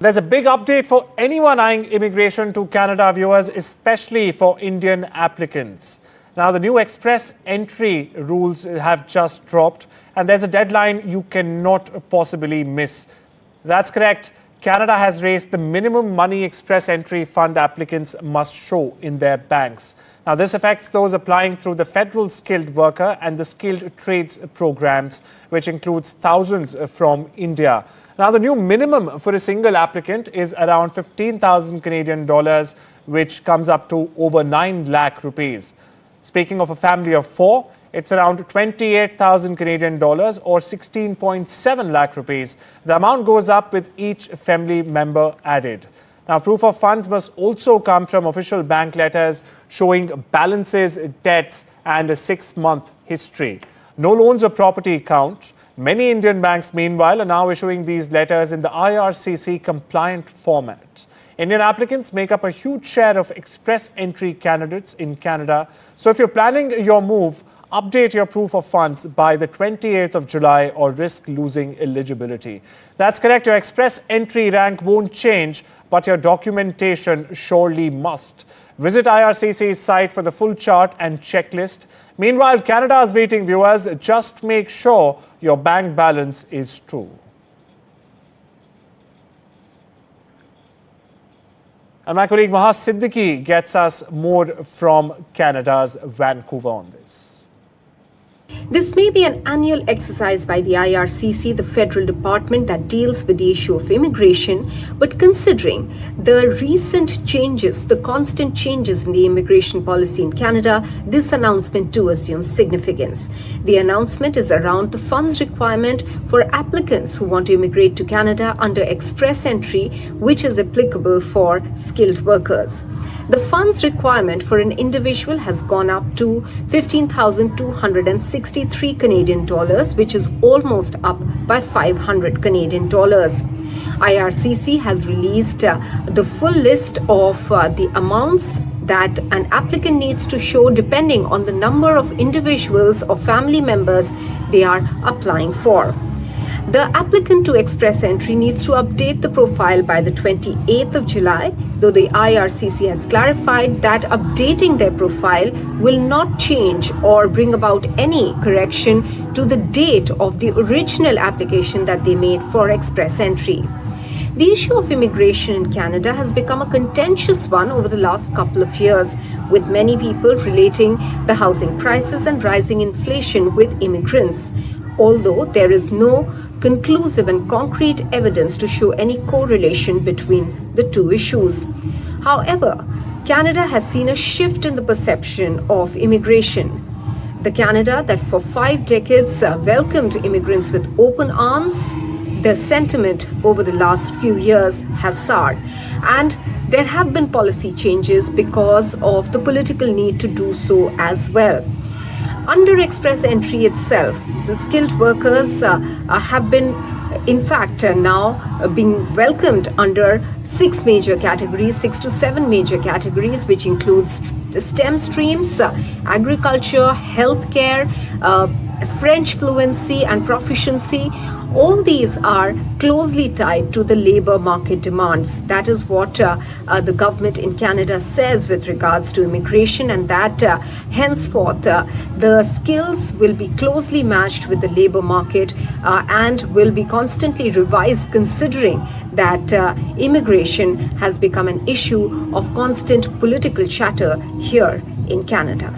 There's a big update for anyone eyeing immigration to Canada, viewers, especially for Indian applicants. Now, the new express entry rules have just dropped, and there's a deadline you cannot possibly miss. That's correct. Canada has raised the minimum money express entry fund applicants must show in their banks. Now, this affects those applying through the federal skilled worker and the skilled trades programs, which includes thousands from India. Now, the new minimum for a single applicant is around 15,000 Canadian dollars, which comes up to over 9 lakh rupees. Speaking of a family of four, it's around 28,000 Canadian dollars or 16.7 lakh rupees. The amount goes up with each family member added. Now, proof of funds must also come from official bank letters showing balances, debts, and a 6-month history. No loans or property count. Many Indian banks, meanwhile, are now issuing these letters in the IRCC compliant format. Indian applicants make up a huge share of express entry candidates in Canada. So if you're planning your move, update your proof of funds by the 28th of July or risk losing eligibility. That's correct. Your express entry rank won't change, but your documentation surely must. Visit IRCC's site for the full chart and checklist. Meanwhile, Canada's waiting, viewers. Just make sure your bank balance is true. And my colleague Maha Siddiqui gets us more from Canada's Vancouver on this. This may be an annual exercise by the IRCC, the federal department that deals with the issue of immigration, but considering the recent changes, the constant changes in the immigration policy in Canada, this announcement too assumes significance. The announcement is around the funds requirement for applicants who want to immigrate to Canada under express entry, which is applicable for skilled workers. The funds requirement for an individual has gone up to 15,263 Canadian dollars, which is almost up by 500 Canadian dollars. IRCC has released the full list of the amounts that an applicant needs to show depending on the number of individuals or family members they are applying for. The applicant to express entry needs to update the profile by the 28th of July, though the IRCC has clarified that updating their profile will not change or bring about any correction to the date of the original application that they made for express entry. The issue of immigration in Canada has become a contentious one over the last couple of years, with many people relating the housing crisis and rising inflation with immigrants. Although there is no conclusive and concrete evidence to show any correlation between the two issues. However, Canada has seen a shift in the perception of immigration. The Canada that for 5 decades welcomed immigrants with open arms, the sentiment over the last few years has soured, and there have been policy changes because of the political need to do so as well. Under express entry itself, the skilled workers have been, in fact, now being welcomed under 6 major categories, 6 to 7 major categories, which includes STEM streams, agriculture, healthcare, French fluency and proficiency. All these are closely tied to the labor market demands. That is what the government in Canada says with regards to immigration, and that henceforth the skills will be closely matched with the labor market and will be constantly revised, considering that immigration has become an issue of constant political chatter here in Canada.